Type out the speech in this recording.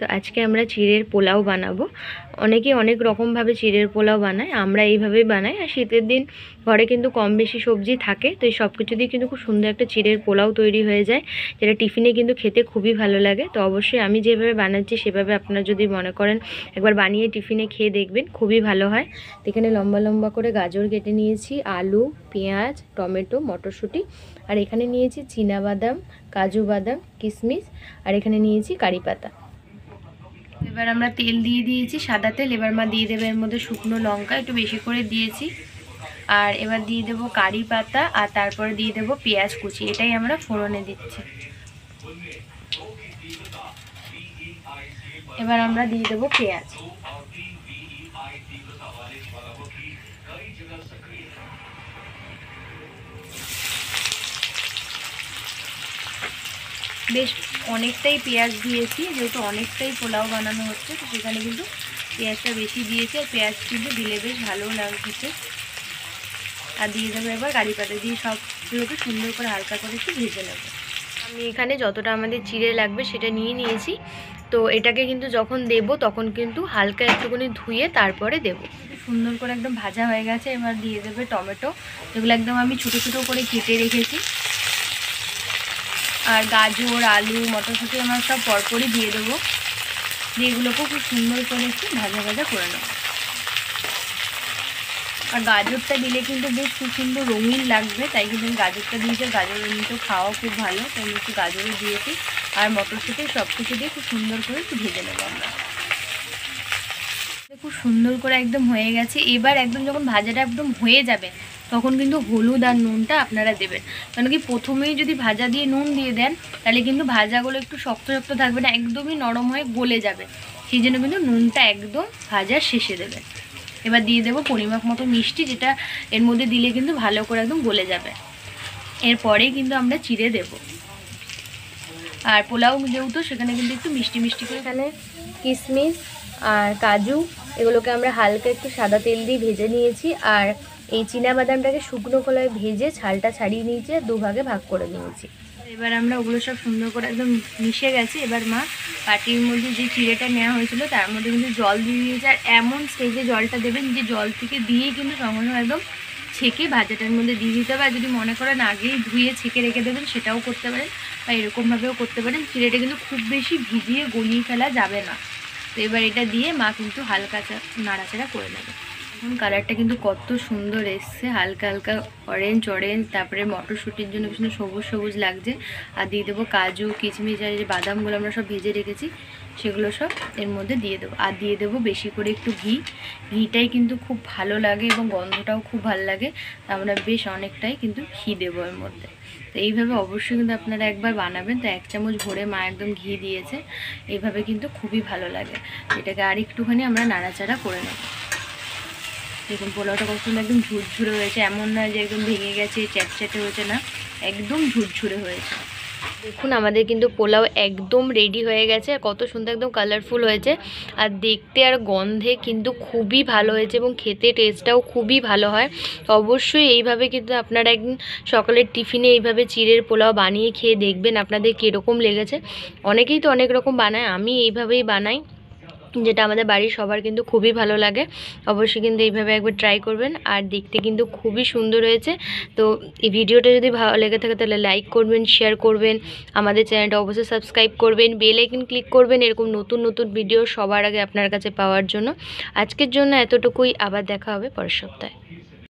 তো আজকে আমরা চিড়ের পোলাও বানাবো। অনেকে অনেক রকমভাবে চিড়ের পোলাও বানায়, আমরা এইভাবেই বানাই। আর শীতের দিন ঘরে কিন্তু কম বেশি সবজি থাকে, তো এই সব কিছু দিয়ে কিন্তু খুব সুন্দর একটা চিড়ের পোলাও তৈরি হয়ে যায়, যেটা টিফিনে কিন্তু খেতে খুবই ভালো লাগে। তো অবশ্যই আমি যেভাবে বানাচ্ছি সেভাবে আপনারা যদি মনে করেন একবার বানিয়ে টিফিনে খেয়ে দেখবেন, খুবই ভালো হয়। তো এখানে লম্বা লম্বা করে গাজর কেটে নিয়েছি, আলু, পেঁয়াজ, টমেটো, মটরশুঁটি, আর এখানে নিয়েছি চীনাবাদাম, কাজু বাদাম, কিশমিশ, আর এখানে নিয়েছি কারি পাতা। এবার আমরা তেল দিয়ে দিয়েছি, সাদা তেল। এবার মা দিয়ে দেবে এর মধ্যে শুকনো লঙ্কা, একটু বেশি করে দিয়েছি। আর এবার দিয়ে দেবো কারি পাতা, আর তারপরে দিয়ে দেবো পেঁয়াজ কুচি। এটাই আমরা ফোড়নে দিচ্ছি। এবার আমরা দিয়ে দেবো পেঁয়াজ। বেশ অনেকটাই পেঁয়াজ দিয়েছি, যেহেতু অনেকটাই পোলাও বানানো হচ্ছে, তো সেখানে কিন্তু পেঁয়াজটা বেশি দিয়েছি। আর পেঁয়াজ কিন্তু দিলে বেশ ভালো লাগছে। আর দিয়ে দেবো এবার কারি পাতা, দিয়ে সবগুলোকে সুন্দর করে হালকা করে একটু ভেজে নেবো। আমি এখানে যতটা আমাদের চিড়ে লাগবে সেটা নিয়ে নিয়েছি। তো এটাকে কিন্তু যখন দেব তখন কিন্তু হালকা একটুখানি ধুয়ে তারপরে দেব। সুন্দর করে একদম ভাজা হয়ে গেছে। এবার দিয়ে দেবে টমেটো, যেগুলো একদম আমি ছোটো ছোটো করে কেটে রেখেছি। আর গাজর, আলু, মটরশুঁটি আমার সব পরপরই দিয়ে দেবো। দিয়ে এগুলোকেও খুব সুন্দর করে একটু ভাজা ভাজা করে নেব। আর গাজরটা দিলে কিন্তু বেশ খুব সুন্দর রঙিন লাগবে, তাই কিন্তু আমি গাজরটা দিয়েছি। গাজর এমনিতেও খাওয়া খুব ভালো, তাই আমি একটু গাজরও দিয়েছি। আর মটরশুঁটি সব কিছু দিয়ে খুব সুন্দর করে একটু ভেজে নেবো আমরা। খুব সুন্দর করে একদম হয়ে গেছে। এবার একদম যখন ভাজাটা একদম হয়ে যাবে তখন কিন্তু হলুদ আর নুনটা আপনারা দেবেন। কারণ কি প্রথমেই যদি ভাজা দিয়ে নুন দিয়ে দেন তাহলে কিন্তু ভাজাগুলো একটু শক্ত শক্ত থাকবে না, একদমই নরম হয়ে গলে যাবে। সেই জন্য কিন্তু নুনটা একদম ভাজার শেষে দেবেন। এবার দিয়ে দেবো পরিমাপ মতো মিষ্টি, যেটা এর মধ্যে দিলে কিন্তু ভালো করে একদম গলে যাবে। এরপরেই কিন্তু আমরা চিড়ে দেব। আর পোলাও যেহেতু সেখানে কিন্তু একটু মিষ্টি মিষ্টি করে, এখানে কিশমিশ আর কাজু এগুলোকে আমরা হালকা একটু সাদা তেল দিয়ে ভেজে নিয়েছি। আর এই চীনাবাদামটাকে শুকনো কলায় ভেজে ছালটা ছাড়িয়ে নিয়েছি, দুভাগে ভাগ করে নিয়েছি। এবার আমরা ওগুলো সব সুন্দর করে একদম মিশে গেছে। এবার মা বাটির মধ্যে যে চিড়েটা নেওয়া হয়েছিল তার মধ্যে কিন্তু জল দিয়ে দিয়েছে। আর এমন স্টেজে জলটা দেবেন যে জল থেকে দিয়েই কিন্তু সঙ্গে সঙ্গে একদম ছেঁকে ভাজাটার মধ্যে দিয়ে দিতে হবে। আর যদি মনে করেন আগেই ধুয়ে ছেঁকে রেখে দেবেন সেটাও করতে পারেন, বা এরকমভাবেও করতে পারেন। চিড়েটা কিন্তু খুব বেশি ভিজিয়ে গলিয়ে ফেলা যাবে না। তো এবার এটা দিয়ে মা কিন্তু হালকা নাড়াচাড়া করে নেবে। এখন কালারটা কিন্তু কত সুন্দর এসছে, হালকা হালকা অরেঞ্জ অরেঞ্জ, তারপরে মটরশুঁটির জন্য ভীষণ সবুজ সবুজ লাগছে। আর দিয়ে দেবো কাজু, কিশমিশ, আর যে বাদামগুলো আমরা সব ভেজে রেখেছি সেগুলো সব এর মধ্যে দিয়ে দেবো। আর দিয়ে দেবো বেশি করে একটু ঘি। ঘিটাই কিন্তু খুব ভালো লাগে এবং গন্ধটাও খুব ভালো লাগে। আমরা বেশ অনেকটাই কিন্তু ঘি দেবো এর মধ্যে। তো এইভাবে অবশ্যই কিন্তু আপনারা একবার বানাবেন। তো 1 চামচ ভরে মা একদম ঘি দিয়েছে। এইভাবে কিন্তু খুবই ভালো লাগে। এটাকে আর একটুখানি আমরা নাড়াচাড়া করে নেব। দেখুন পোলাওটা কত সুন্দর একদম ঝুরঝুরে হয়েছে, এমন না যে একদম ভেঙে গেছে, চ্যাটচ্যাটে হয়েছে, না একদম ঝুরঝুরে হয়েছে। দেখুন আমাদের কিন্তু পোলাও একদম রেডি হয়ে গেছে। কত সুন্দর একদম কালারফুল হয়েছে, আর দেখতে আর গন্ধে কিন্তু খুবই ভালো হয়েছে এবং খেতে টেস্টটাও খুবই ভালো হয়। তো অবশ্যই এইভাবে কিন্তু আপনারা একদিন সকালের টিফিনে এইভাবে চিড়ের পোলাও বানিয়ে খেয়ে দেখবেন আপনাদের কীরকম লেগেছে। অনেকেই তো অনেক রকম বানায়, আমি এইভাবেই বানাই, যেটা আমাদের বাড়ির সবার কিন্তু খুবই ভালো লাগে। অবশ্যই কিন্তু এইভাবে একবার ট্রাই করবেন, আর দেখতে কিন্তু খুবই সুন্দর হয়েছে। তো এই ভিডিওটা যদি ভালো লেগে থাকে তাহলে লাইক করবেন, শেয়ার করবেন, আমাদের চ্যানেলটা অবশ্যই সাবস্ক্রাইব করবেন, বেল আইকন ক্লিক করবেন এরকম নতুন নতুন ভিডিও সবার আগে আপনার কাছে পাওয়ার জন্য। আজকের জন্য এতটুকুই, আবার দেখা হবে পরের সপ্তাহে।